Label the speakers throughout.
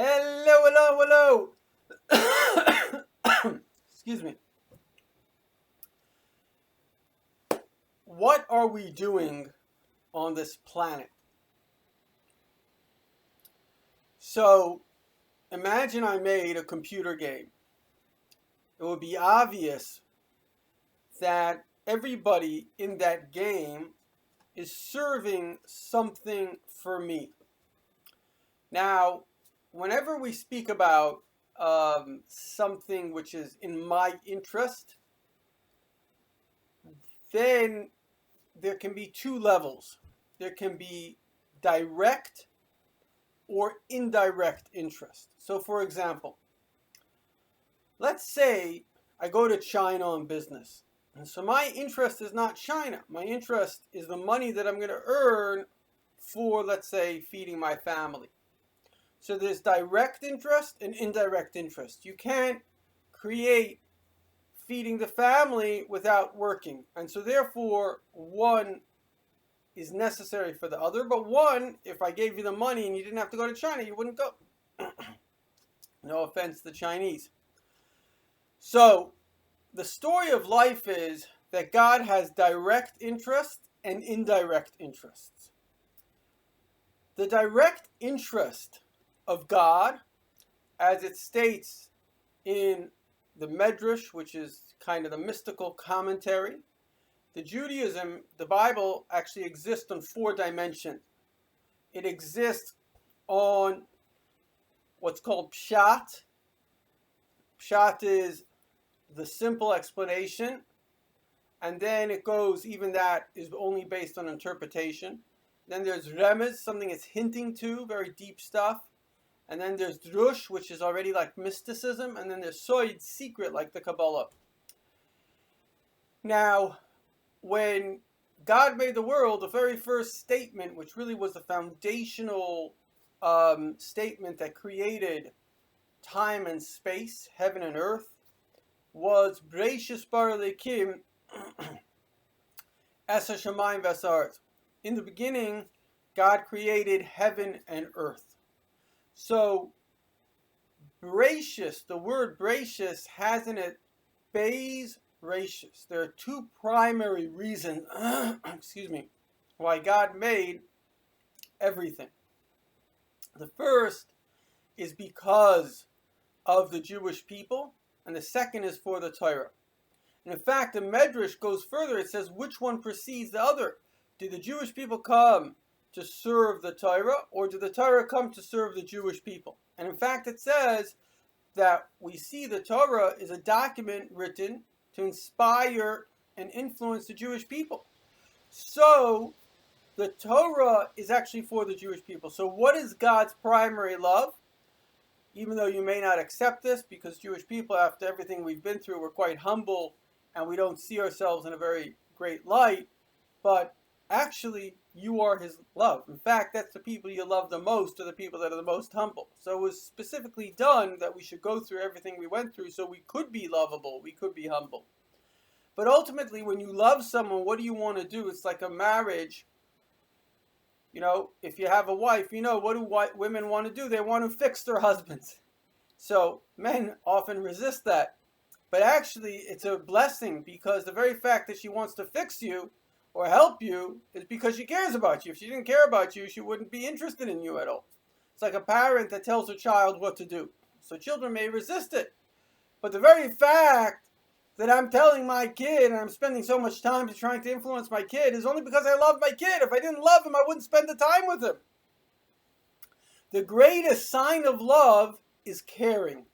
Speaker 1: Hello, hello. Excuse me. What are we doing on this planet? So, imagine I made a computer game. It would be obvious that everybody in that game is serving something for me. Now, whenever we speak about something which is in my interest, then there can be two levels. There can be direct or indirect interest. So, for example, let's say I go to China on business. And so my interest is not China. My interest is the money that I'm going to earn for, let's say, feeding my family. So there's direct interest and indirect interest. You can't create feeding the family without working. And so therefore, one is necessary for the other. But one, if I gave you the money and you didn't have to go to China, you wouldn't go. No offense to the Chinese. So the story of life is that God has direct interest and indirect interests. The direct interest of God, as it states in the Medrash, which is kind of the mystical commentary, the Judaism, the Bible actually exists on 4 dimensions. It exists on what's called Pshat. Pshat is the simple explanation, and then it goes, even that is only based on interpretation. Then there's Remez, something it's hinting to, very deep stuff. And then there's Drush, which is already like mysticism. And then there's Soid, secret, like the Kabbalah. Now, when God made the world, the very first statement, which really was the foundational statement that created time and space, heaven and earth, was Breishis bar Elokim es hashamayim v'ha'aretz. In the beginning, God created heaven and earth. So, Breishis, the word Breishis has in it Beis Reishis. There are 2 primary reasons, why God made everything. The first is because of the Jewish people, and the second is for the Torah. And in fact, the Medrash goes further. It says, which one precedes the other? Did the Jewish people come to serve the Torah, or did the Torah come to serve the Jewish people? And in fact, it says that we see the Torah is a document written to inspire and influence the Jewish people. So, the Torah is actually for the Jewish people. So what is God's primary love? Even though you may not accept this, because Jewish people, after everything we've been through, we're quite humble, and we don't see ourselves in a very great light, but actually, you are his love. In fact, that's the people you love the most, are the people that are the most humble. So it was specifically done that we should go through everything we went through so we could be lovable, we could be humble. But ultimately, when you love someone, what do you want to do? It's like a marriage. You know, if you have a wife, you know, what do women want to do? They want to fix their husbands. So men often resist that. But actually, it's a blessing, because the very fact that she wants to fix you or help you is because she cares about you. If she didn't care about you, she wouldn't be interested in you at all. It's like a parent that tells her child what to do. So children may resist it. But the very fact that I'm telling my kid, and I'm spending so much time trying to influence my kid, is only because I love my kid. If I didn't love him, I wouldn't spend the time with him. The greatest sign of love is caring.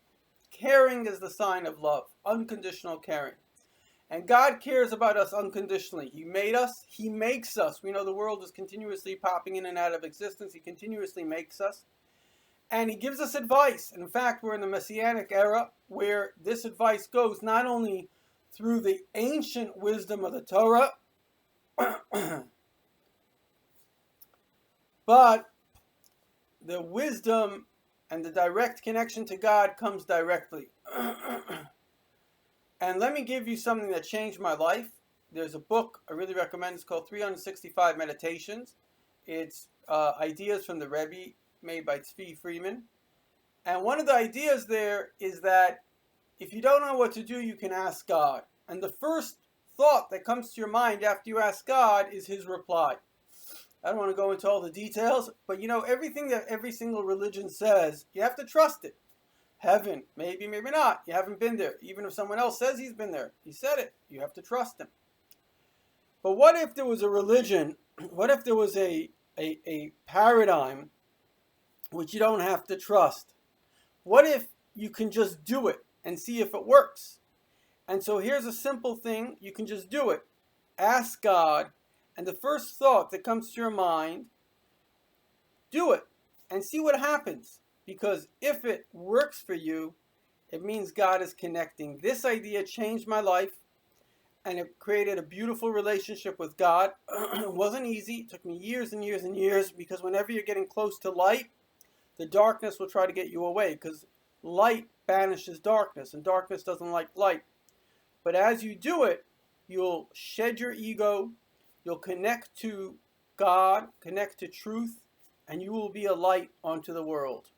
Speaker 1: Caring is the sign of love. Unconditional caring. And God cares about us unconditionally. He made us. He makes us. We know the world is continuously popping in and out of existence. He continuously makes us. And he gives us advice. In fact, we're in the Messianic era where this advice goes not only through the ancient wisdom of the Torah, but the wisdom and the direct connection to God comes directly. And let me give you something that changed my life. There's a book I really recommend. It's called 365 Meditations. It's ideas from the Rebbe, made by Tzvi Freeman. And one of the ideas there is that if you don't know what to do, you can ask God. And the first thought that comes to your mind after you ask God is his reply. I don't want to go into all the details, but you know, everything that every single religion says, you have to trust it. Heaven, maybe, maybe not. You haven't been there. Even if someone else says he's been there, he said it. You have to trust him. But what if there was a religion, what if there was a paradigm which you don't have to trust? What if you can just do it and see if it works? And so here's a simple thing. You can just do it. Ask God, and the first thought that comes to your mind, do it and see what happens. Because if it works for you, it means God is connecting. This idea changed my life, and it created a beautiful relationship with God. It wasn't easy. It took me years and years and years, because whenever you're getting close to light, the darkness will try to get you away, because light banishes darkness, and darkness doesn't like light. But as you do it, you'll shed your ego, you'll connect to God, connect to truth, and you will be a light onto the world.